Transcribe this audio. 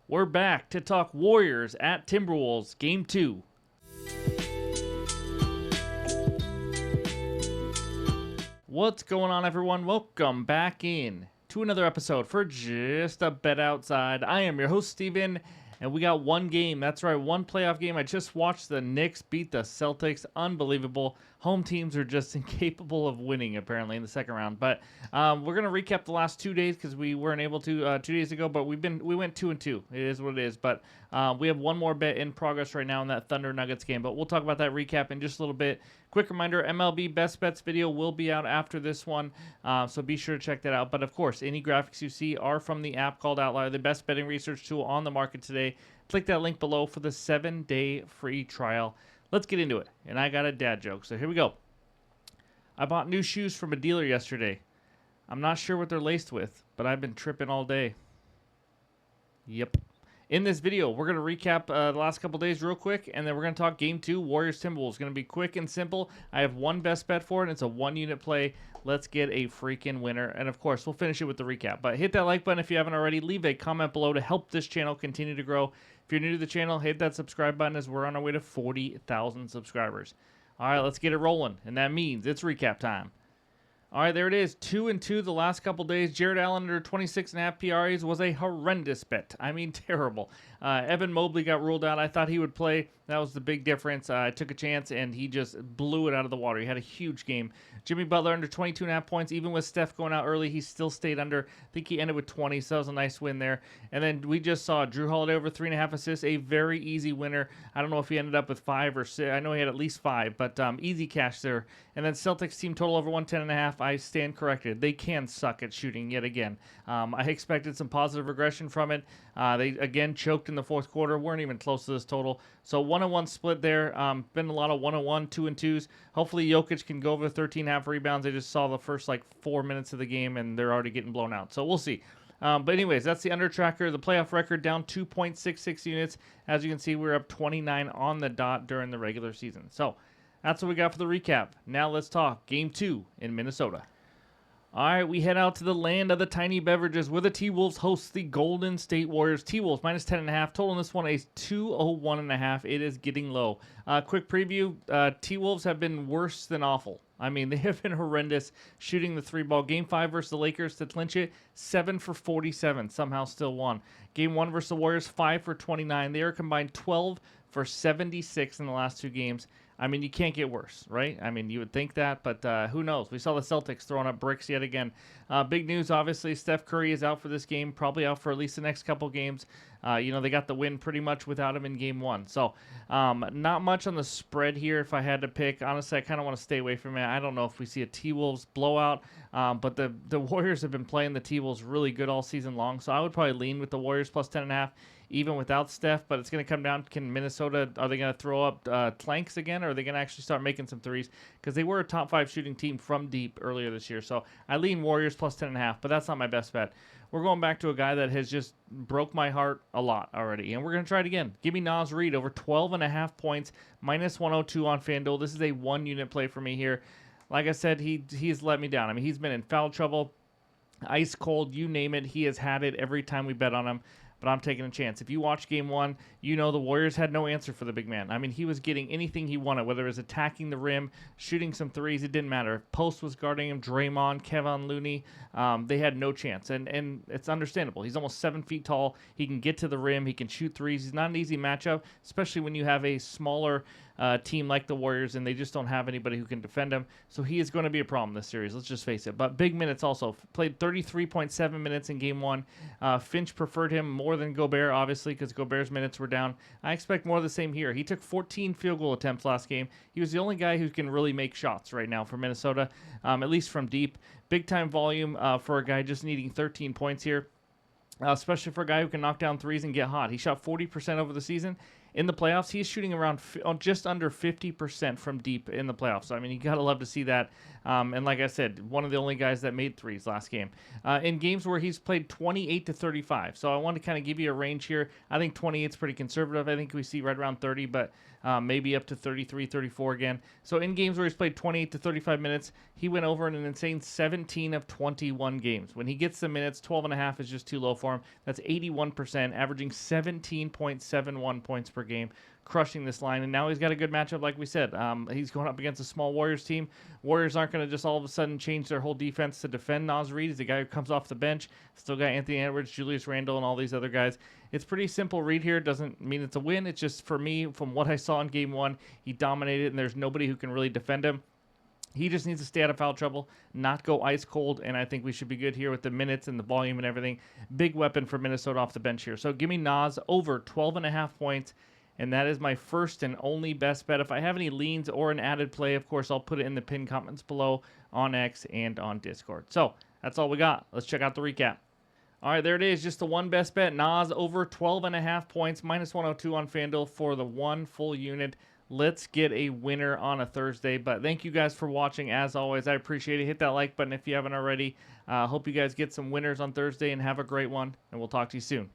We're back to talk Warriors at Timberwolves, Game 2. What's going on, everyone? Welcome back in to another episode for Just a Bet Outside. I am your host, Steven, and we got one game. That's right, one playoff game. I just watched the Knicks beat the Celtics. Unbelievable. Home teams are just incapable of winning, apparently, in the second round. But we're going to recap the last 2 days because we weren't able to 2 days ago, but we went 2-2. It is what it is. But we have one more bet in progress right now in that Thunder Nuggets game. But we'll talk about that recap in just a little bit. Quick reminder, MLB Best Bets video will be out after this one, so be sure to check that out. But, of course, any graphics you see are from the app called OUTLIER, the best betting research tool on the market today. Click that link below for the 7-day free trial. Let's get into it. And I got a dad joke, so here we go. I bought new shoes from a dealer yesterday. I'm not sure what they're laced with, but I've been tripping all day. Yep. In this video, we're going to recap the last couple days real quick, and then we're going to talk Game 2, Warriors-Timberwolves. It's going to be quick and simple. I have one best bet for it, and it's a one-unit play. Let's get a freaking winner. And, of course, we'll finish it with the recap. But hit that like button if you haven't already. Leave a comment below to help this channel continue to grow. If you're new to the channel, hit that subscribe button as we're on our way to 40,000 subscribers. All right, let's get it rolling, and that means it's recap time. All right, there it is, 2-2 the last couple days. Jared Allen under 26.5 PRAs was a horrendous bet. I mean, terrible. Evan Mobley got ruled out. I thought he would play. That was the big difference. I took a chance, and he just blew it out of the water. He had a huge game. Jimmy Butler under 22.5 points. Even with Steph going out early, he still stayed under. I think he ended with 20, so that was a nice win there. And then we just saw Drew Holiday over 3.5 assists, a very easy winner. I don't know if he ended up with 5 or 6. I know he had at least 5, but easy cash there. And then Celtics team total over 110.5. I stand corrected. They can suck at shooting yet again. I expected some positive regression from it. They, again, choked in the fourth quarter. Weren't even close to this total. So 1-1 split there. Been a lot of 1-1, 2-2s. Hopefully Jokic can go over 13.5 rebounds. I just saw the first, 4 minutes of the game, and they're already getting blown out. So we'll see. But anyways, that's the under tracker. The playoff record down 2.66 units. As you can see, we're up 29 on the dot during the regular season. So that's what we got for the recap. Now let's talk Game 2 in Minnesota. All right, we head out to the land of the tiny beverages where the T-Wolves host the Golden State Warriors. T-Wolves minus 10.5. Total in this one is 201.5. It is getting low. Quick preview, T-Wolves have been worse than awful. I mean, they have been horrendous shooting the 3-ball. Game 5 versus the Lakers to clinch it, 7 for 47. Somehow still won. Game 1 versus the Warriors, 5 for 29. They are combined 12 for 76 in the last 2 games. I mean, you can't get worse, right? I mean, you would think that, but who knows? We saw the Celtics throwing up bricks yet again. Big news, obviously, Steph Curry is out for this game, probably out for at least the next couple games. They got the win pretty much without him in Game 1. So, not much on the spread here if I had to pick. Honestly, I kind of want to stay away from it. I don't know if we see a T-Wolves blowout, but the Warriors have been playing the T-Wolves really good all season long, so I would probably lean with the Warriors plus 10.5. Even without Steph, but it's going to come down, can Minnesota, are they going to throw up planks again, or are they going to actually start making some threes? Because they were a top 5 shooting team from deep earlier this year. So I lean Warriors plus 10.5, but that's not my best bet. We're going back to a guy that has just broke my heart a lot already, and we're going to try it again. Give me Naz Reid over 12.5 points, minus 102 on FanDuel. This is a one-unit play for me here. Like I said, he's let me down. I mean, he's been in foul trouble, ice cold, you name it. He has had it every time we bet on him. But I'm taking a chance. If you watch Game 1, you know the Warriors had no answer for the big man. I mean, he was getting anything he wanted, whether it was attacking the rim, shooting some threes, it didn't matter. Post was guarding him, Draymond, Kevin Looney, they had no chance. And it's understandable. He's almost 7 feet tall. He can get to the rim. He can shoot threes. He's not an easy matchup, especially when you have a smaller team like the Warriors, and they just don't have anybody who can defend him. So he is going to be a problem this series. Let's just face it. But big minutes also. Played 33.7 minutes in Game 1. Finch preferred him more than Gobert, obviously, because Gobert's minutes were down. I expect more of the same here. He took 14 field goal attempts last game. He was the only guy who can really make shots right now for Minnesota, at least from deep. Big-time volume for a guy just needing 13 points here. Especially for a guy who can knock down threes and get hot. He shot 40% over the season, in the playoffs, he's shooting around just under 50% from deep in the playoffs. So, I mean, you got to love to see that. And like I said, one of the only guys that made threes last game. In games where he's played 28 to 35. So I want to kind of give you a range here. I think 28 is pretty conservative. I think we see right around 30, but maybe up to 33, 34 again. So in games where he's played 28 to 35 minutes, he went over in an insane 17 of 21 games. When he gets the minutes, 12.5 is just too low for him. That's 81%, averaging 17.71 points per game, crushing this line. And now he's got a good matchup, like we said. He's going up against a small Warriors team. Warriors aren't going to just all of a sudden change their whole defense to defend Naz Reid. He's the guy who comes off the bench. Still got Anthony Edwards, Julius Randle, and all these other guys. It's pretty simple read here. Doesn't mean it's a win. It's just, for me, from what I saw in game one, he dominated, and there's nobody who can really defend him. He just needs to stay out of foul trouble, not go ice cold, and I think we should be good here with the minutes and the volume and everything. Big weapon for Minnesota off the bench here. So give me Naz over 12.5 points, and that is my first and only best bet. If I have any leans or an added play, of course, I'll put it in the pinned comments below on X and on Discord. So that's all we got. Let's check out the recap. All right, there it is. Just the one best bet. Naz over 12.5 points, minus 102 on FanDuel for the one full unit. Let's get a winner on a Thursday. But thank you guys for watching. As always, I appreciate it. Hit that like button if you haven't already. Hope you guys get some winners on Thursday and have a great one. And we'll talk to you soon.